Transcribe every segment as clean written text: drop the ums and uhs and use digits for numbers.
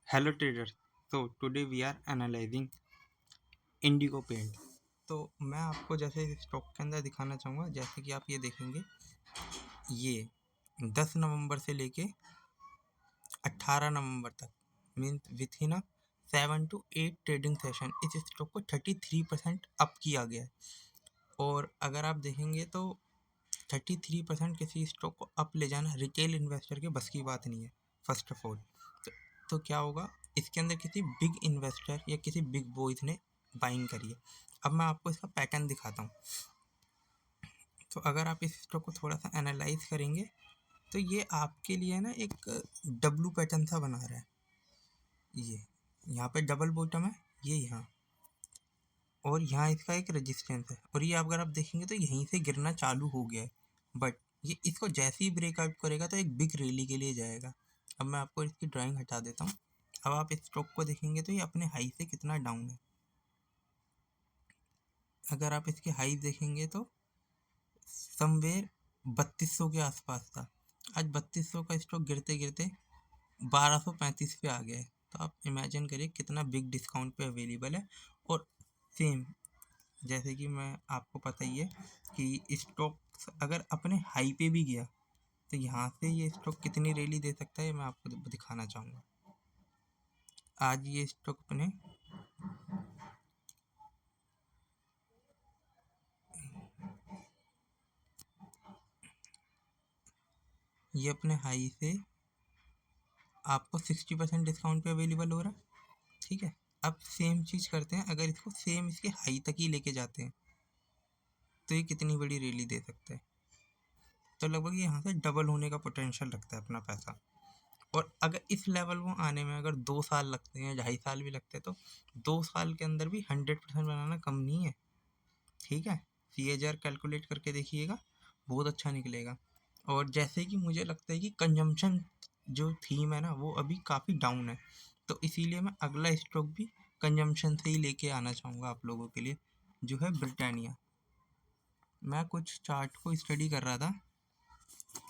Hello traders. So today we are analyzing Indigo Paint. तो मैं आपको जैसे स्टॉक के अंदर दिखाना चाहूँगा, जैसे कि आप ये देखेंगे, ये 10 नवंबर से लेके 18 नवंबर तक mean with in 7 to 8 trading session इस स्टॉक को 33% अप किया गया है। और अगर आप देखेंगे तो 33% किसी स्टॉक को अप ले जाना रिटेल इन्वेस्टर के बस की बात नहीं है। फर्स्ट ऑफ ऑल तो क्या होगा, इसके अंदर किसी बिग इन्वेस्टर या किसी बिग बॉयज ने बाइंग करी है। अब मैं आपको इसका पैटर्न दिखाता हूँ। तो अगर आप इस स्टॉक को थोड़ा सा एनालाइज करेंगे तो ये आपके लिए ना एक डब्लू पैटर्न सा बना रहा है। ये यहाँ पे डबल बॉटम है, ये यहाँ, और यहाँ इसका एक रेजिस्टेंस है, और ये अगर आप देखेंगे तो यहीं से गिरना चालू हो गया है। बट ये इसको जैसे ही ब्रेकआउट करेगा तो एक बिग रैली के लिए जाएगा। अब मैं आपको इसकी ड्राइंग हटा देता हूँ। अब आप इस स्टॉक को देखेंगे तो ये अपने हाई से कितना डाउन है। अगर आप इसके हाई देखेंगे तो समवेयर 3200 के आसपास था। आज 3200 का स्टॉक गिरते गिरते 1235 पे आ गया है। तो आप इमेजिन करिए कितना बिग डिस्काउंट पे अवेलेबल है। और सेम जैसे कि मैं आपको पता ही है कि स्टॉक अगर अपने हाई पे भी गया तो यहाँ से ये स्टॉक कितनी रैली दे सकता है, मैं आपको दिखाना चाहूँगा। आज ये स्टॉक अपने हाई से आपको 60% डिस्काउंट पे अवेलेबल हो रहा है। ठीक है, अब सेम चीज़ करते हैं, अगर इसको सेम इसके हाई तक ही लेके जाते हैं तो ये कितनी बड़ी रैली दे सकता है। तो लगभग ये यहाँ से डबल होने का पोटेंशियल रखता है अपना पैसा। और अगर इस लेवल को आने में अगर 2 साल लगते हैं, 2.5 साल भी लगते हैं, तो 2 साल के अंदर भी 100% बनाना कम नहीं है। ठीक है, CAGR कैलकुलेट करके देखिएगा, बहुत अच्छा निकलेगा। और जैसे कि मुझे लगता है कि कंजम्पशन जो थीम है ना वो अभी काफ़ी डाउन है, तो इसीलिए मैं अगला स्टॉक भी कंजम्पशन से ही लेके आना चाहूँगा आप लोगों के लिए, जो है ब्रिटानिया। मैं कुछ चार्ट को स्टडी कर रहा था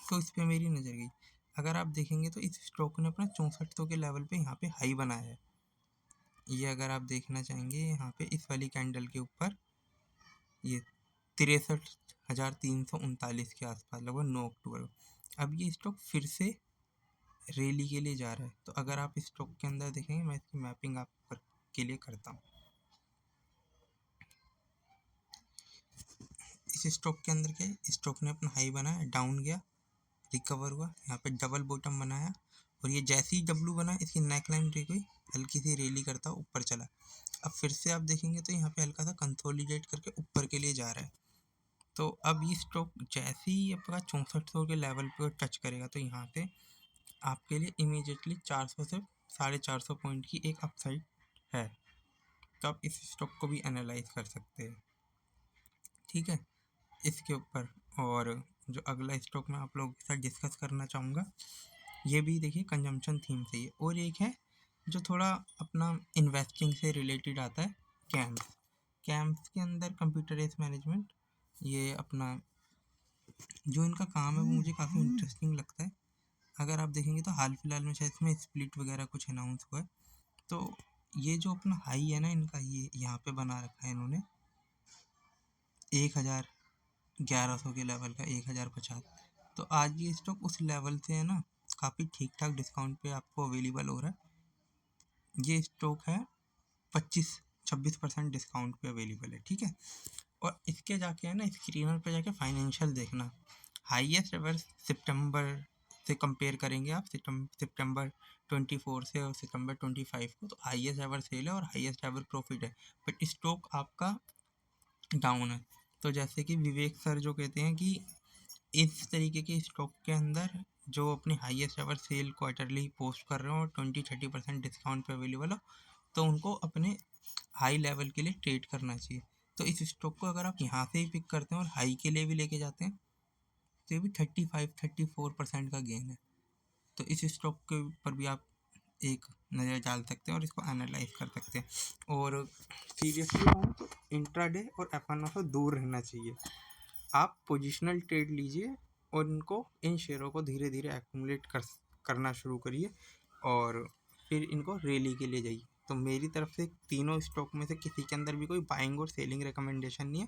तो इस पर मेरी नज़र गई। अगर आप देखेंगे तो इस स्टॉक ने अपना 6400 के लेवल पे यहाँ पे हाई बनाया है। ये अगर आप देखना चाहेंगे यहाँ पे इस वाली कैंडल के ऊपर ये 63,339 के आसपास लगभग 9 अक्टूबर को। अब ये स्टॉक फिर से रैली के लिए जा रहा है। तो अगर आप इस स्टॉक के अंदर देखेंगे, मैं इसकी मैपिंग आप के लिए करता हूँ। इस स्टॉक के अंदर क्या है, स्टॉक ने अपना हाई बनाया, डाउन गया, रिकवर हुआ, यहाँ पे डबल बॉटम बनाया, और ये जैसे ही डब्लू बना इसकी नेक लाइन ब्रेक हुई, हल्की सी रैली करता ऊपर चला। अब फिर से आप देखेंगे तो यहाँ पे हल्का सा कंसोलिडेट करके ऊपर के लिए जा रहा है। तो अब ये स्टॉक जैसे ही आपका 6400 के लेवल पे टच करेगा तो यहाँ पे आपके लिए इमीडिएटली 400 से 450 पॉइंट की एक अपसाइड है। तो आप इस स्टॉक को भी एनालाइज कर सकते हैं। ठीक है, इसके ऊपर और जो अगला स्टॉक मैं आप लोगों के साथ डिस्कस करना चाहूँगा, ये भी देखिए कंजम्पशन थीम से ही है। और एक है जो थोड़ा अपना इन्वेस्टिंग से रिलेटेड आता है, कैम्प्स के अंदर कंप्यूटराइज मैनेजमेंट। ये अपना जो इनका काम है वो मुझे काफ़ी इंटरेस्टिंग लगता है। अगर आप देखेंगे तो हाल फिलहाल में शायद इसमें स्प्लिट वगैरह कुछ अनाउंस हुआ है। तो ये जो अपना हाई है ना इनका, ये यहाँ पे बना रखा है इन्होंने 1100 के लेवल का, 1050। तो आज ये स्टॉक उस लेवल से है ना काफ़ी ठीक ठाक डिस्काउंट पे आपको अवेलेबल हो रहा है। ये स्टॉक है 26% डिस्काउंट पे अवेलेबल है। ठीक है, और इसके जाके है ना स्क्रीनर पे जाके फाइनेंशियल देखना, हाईएस्ट एवर सितंबर से कंपेयर करेंगे आप, सितंबर 24 से और सितंबर 25 को, तो हाईएस्ट एवर सेल है और हाईएस्ट एवर प्रॉफिट है। बट स्टॉक आपका डाउन है। तो जैसे कि विवेक सर जो कहते हैं कि इस तरीके के स्टॉक के अंदर जो अपनी highest ever sale quarterly post कर रहे हो और 20-30% डिस्काउंट पे अवेलेबल हो, तो उनको अपने हाई लेवल के लिए ट्रेड करना चाहिए। तो इस स्टॉक को अगर आप यहाँ से ही पिक करते हैं और हाई के लिए भी लेके जाते हैं तो ये भी 35-34% का गेन है। तो इस स्टॉक के ऊपर भी आप एक नज़र डाल सकते हैं और इसको एनालाइज कर सकते हैं। और सीरियसली कहूँ तो इंट्राडे और एफ1 से दूर रहना चाहिए। आप पोजिशनल ट्रेड लीजिए और इन शेयरों को धीरे धीरे एक्यूमुलेट करना शुरू करिए। और फिर इनको रैली के लिए जाइए। तो मेरी तरफ से तीनों स्टॉक में से किसी के अंदर भी कोई बाइंग और सेलिंग रिकमेंडेशन नहीं है,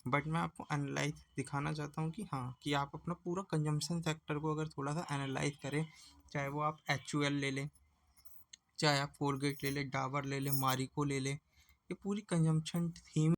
बट मैं आपको एनालाइज दिखाना चाहता हूँ कि हाँ, कि आप अपना पूरा कंजम्पशन सेक्टर को अगर थोड़ा सा एनालाइज करें, चाहे वो आप HUL ले लें, चाहे आप कोलगेट ले लें, डाबर ले लें, मारिको ले लें, ये पूरी कंजम्पशन थीम